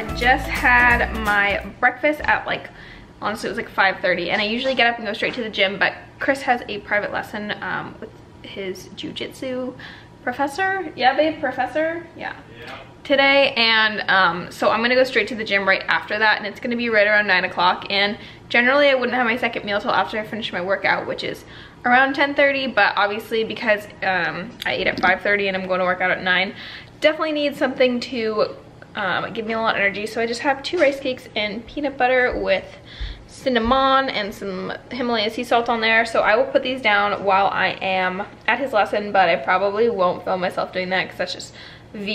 I just had my breakfast at like, honestly it was like 5:30, and I usually get up and go straight to the gym, but Chris has a private lesson with his jiu-jitsu professor. Yeah, babe, professor? Yeah. Today, and so I'm gonna go straight to the gym right after that, and it's gonna be right around 9 o'clock, and generally I wouldn't have my second meal till after I finish my workout, which is around 10:30, but obviously because I ate at 5:30 and I'm going to work out at 9, definitely need something to give me a lot of energy. So I just have 2 rice cakes and peanut butter with cinnamon and some Himalayan sea salt on there. So I will put these down while I am at his lesson, but I probably won't film myself doing that because that's just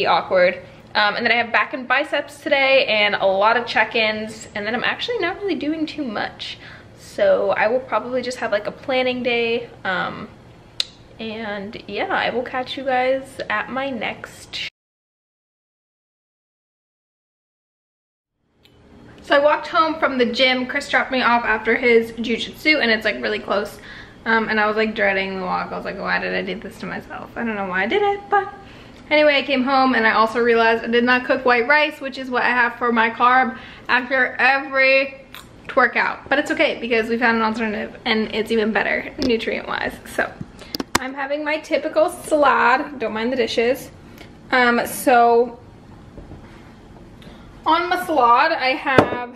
awkward. And then I have back and biceps today and a lot of check-ins, and then I'm actually not really doing too much. So I will probably just have like a planning day. And yeah, I will catch you guys at my next. So I walked home from the gym. Chris dropped me off after his jiu-jitsu, and it's like really close. And I was like dreading the walk. I was like, why did I do this to myself? I don't know why I did it, but anyway, I came home and I also realized I did not cook white rice, which is what I have for my carb after every workout. But it's okay because we found an alternative and it's even better nutrient-wise. So I'm having my typical salad. Don't mind the dishes. So on my salad, I have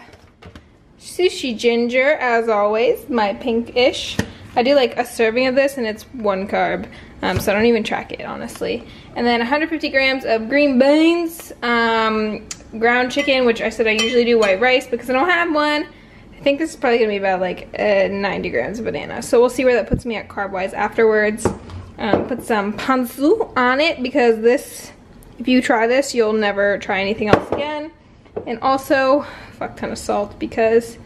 sushi ginger, as always, my pinkish. I do like a serving of this and it's 1 carb, so I don't even track it, honestly. And then 150 grams of green beans, ground chicken, which I said I usually do white rice because I don't have one. I think this is probably gonna be about like 90 grams of banana. So we'll see where that puts me at carb-wise afterwards. Put some ponzu on it because this, if you try this, you'll never try anything else again. And also, fuck ton of salt because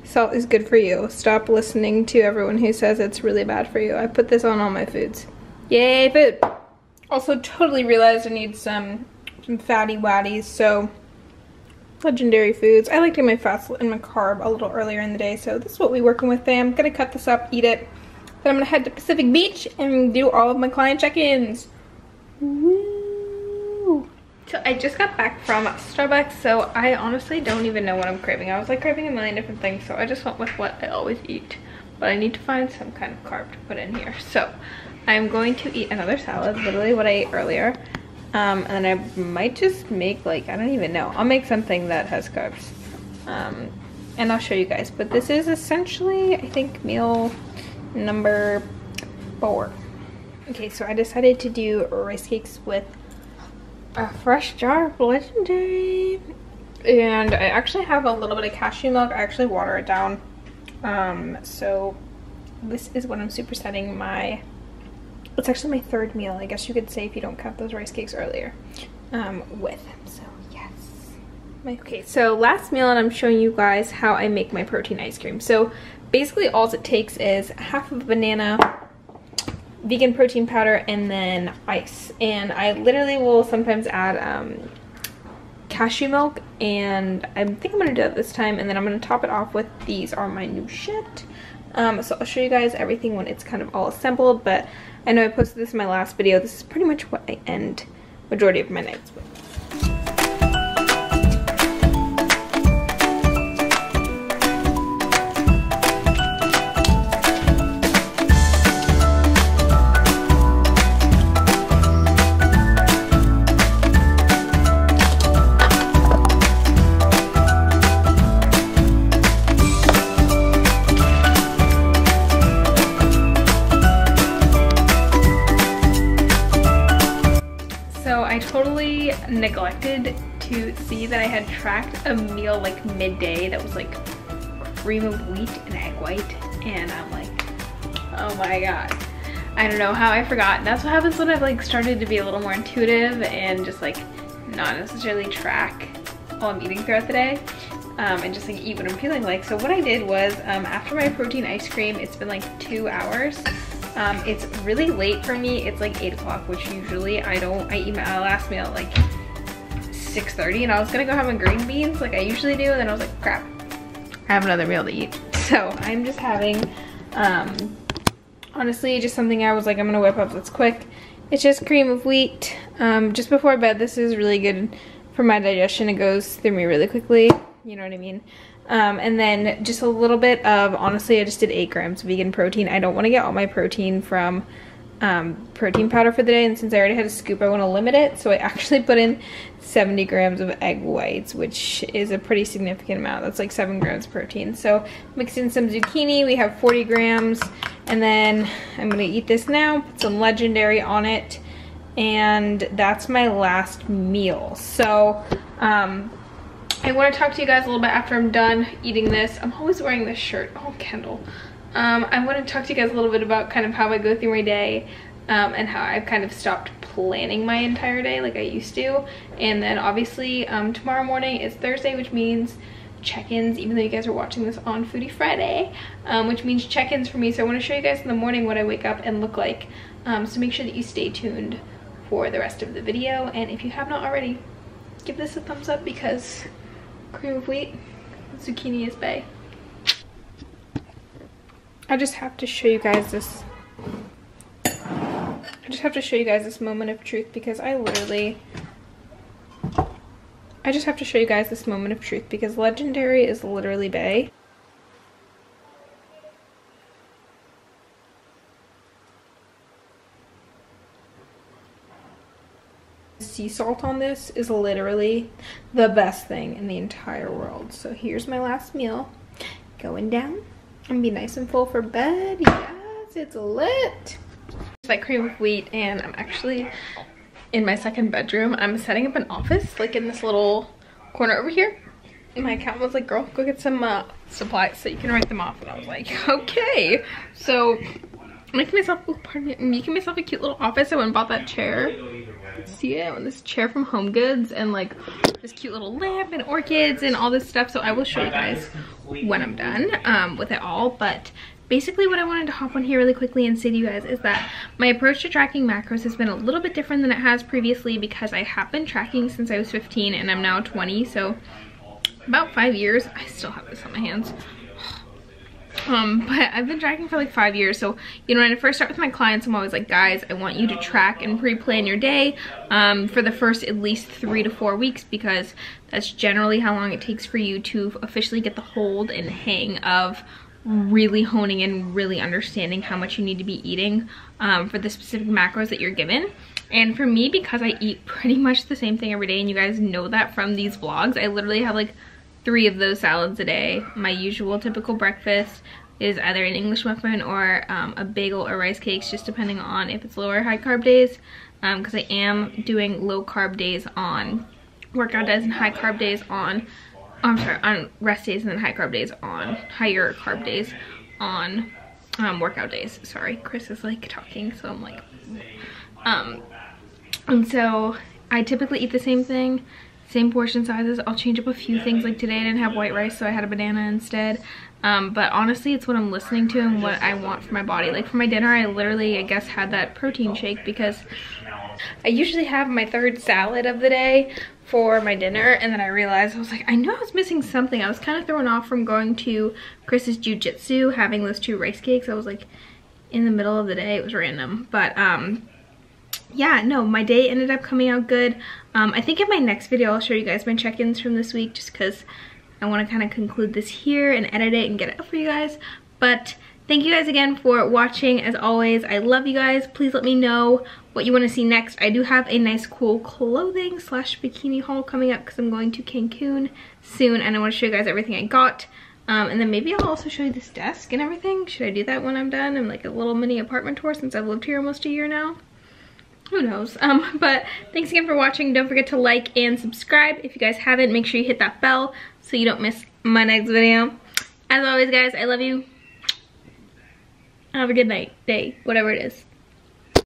salt is good for you. Stop listening to everyone who says it's really bad for you. I put this on all my foods. Yay, food. Also totally realized I need some fatty waddies, so Legendary Foods. I like to do my fats and my carb a little earlier in the day, so this is what we're working with today. I'm gonna cut this up, eat it. Then I'm gonna head to Pacific Beach and do all of my client check-ins. Woo! So I just got back from Starbucks, so I honestly don't even know what I'm craving. I was like craving a million different things, so I just went with what I always eat. But I need to find some kind of carb to put in here. So I'm going to eat another salad, literally what I ate earlier. And then I might just make like, I don't even know. I'll make something that has carbs. And I'll show you guys. But this is essentially, I think, meal number 4. Okay, so I decided to do rice cakes with a fresh jar of Legendary. And I actually have a little bit of cashew milk. I actually water it down. So this is what I'm supersetting my, it's actually my 3rd meal, I guess you could say, if you don't count those rice cakes earlier, with. So yes. Okay, so last meal, and I'm showing you guys how I make my protein ice cream. So basically all it takes is half of a banana, vegan protein powder, and then ice. And I literally will sometimes add cashew milk, and I think I'm gonna do that this time, and then I'm gonna top it off with these are my new shit. So I'll show you guys everything when it's kind of all assembled, but I know I posted this in my last video. This is pretty much what I end majority of my nights with. I totally neglected to see that I had tracked a meal like midday that was like cream of wheat and egg white, and I'm like, oh my god, I don't know how I forgot. And that's what happens when I've like started to be a little more intuitive and just like not necessarily track while I'm eating throughout the day, and just like eat what I'm feeling like. So what I did was after my protein ice cream, it's been like 2 hours. It's really late for me. It's like 8 o'clock, which usually I eat my last meal at like 6:30, and I was gonna go have my green beans like I usually do, and then I was like, crap, I have another meal to eat. So I'm just having, honestly, just something I was like, I'm gonna whip up that's quick. It's just cream of wheat. Just before bed, this is really good for my digestion. It goes through me really quickly, you know what I mean? And then just a little bit of, honestly, I just did 8 grams vegan protein. I don't want to get all my protein from protein powder for the day, and since I already had a scoop, I want to limit it. So I actually put in 70 grams of egg whites, which is a pretty significant amount. That's like 7 grams of protein. So mixed in some zucchini. We have 40 grams. And then I'm going to eat this now, put some Legendary on it. And that's my last meal. So I want to talk to you guys a little bit after I'm done eating this. I'm always wearing this shirt. Oh, Kendall. I want to talk to you guys a little bit about kind of how I go through my day, and how I've kind of stopped planning my entire day like I used to. And then obviously tomorrow morning is Thursday, which means check-ins, even though you guys are watching this on Foodie Friday, which means check-ins for me. So I want to show you guys in the morning what I wake up and look like. So make sure that you stay tuned for the rest of the video. And if you have not already, give this a thumbs up because cream of wheat, zucchini is bae. I just have to show you guys this. I just have to show you guys this moment of truth because I just have to show you guys this moment of truth because Legendary is literally bae. Sea salt on this is literally the best thing in the entire world. So here's my last meal going down. I'm gonna be nice and full for bed. Yes, it's lit. It's like cream of wheat, and I'm actually in my second bedroom. I'm setting up an office like in this little corner over here. And my accountant was like, girl, go get some supplies so you can write them off. And I was like, okay. So making myself a cute little office. I went and bought that chair. See it? This chair from Home Goods, and like this cute little lamp and orchids and all this stuff. So I will show you guys when I'm done with it all. But basically what I wanted to hop on here really quickly and say to you guys is that my approach to tracking macros has been a little bit different than it has previously, because I have been tracking since I was 15 and I'm now 20, so about 5 years. I still have this on my hands. But I've been tracking for like 5 years. So, you know, when I first start with my clients, I'm always like, guys, I want you to track and pre-plan your day for the first at least 3 to 4 weeks, because that's generally how long it takes for you to officially get the hold and hang of really honing and really understanding how much you need to be eating for the specific macros that you're given. And for me, because I eat pretty much the same thing every day, and you guys know that from these vlogs, I literally have like 3 of those salads a day. My usual typical breakfast is either an English muffin or a bagel or rice cakes, just depending on if it's low or high carb days, because I am doing low carb days on workout days and high carb days on, I'm sorry, on rest days, and then high carb days on higher carb days on workout days. Sorry, Chris is like talking, so I'm like, and so I typically eat the same thing, same portion sizes. I'll change up a few things. Like today I didn't have white rice, so I had a banana instead. But honestly, it's what I'm listening to and what I want for my body. Like for my dinner, I literally, I guess, had that protein shake, because I usually have my 3rd salad of the day for my dinner, and then I realized, I was like, I knew I was missing something. I was kind of thrown off from going to Chris's jiu-jitsu, having those 2 rice cakes. I was like, in the middle of the day, it was random. But yeah, no, my day ended up coming out good. I think in my next video I'll show you guys my check-ins from this week, just because I want to kind of conclude this here and edit it and get it up for you guys. But thank you guys again for watching. As always, I love you guys. Please let me know what you want to see next. I do have a nice cool clothing / bikini haul coming up, because I'm going to Cancun soon, and I want to show you guys everything I got. And then maybe I'll also show you this desk and everything. Should I do that when I'm done? And like a little mini apartment tour, since I've lived here almost a year now. Who knows? But thanks again for watching. Don't forget to like and subscribe. If you guys haven't, make sure you hit that bell so you don't miss my next video. As always, guys, I love you. Have a good night, day, whatever it is.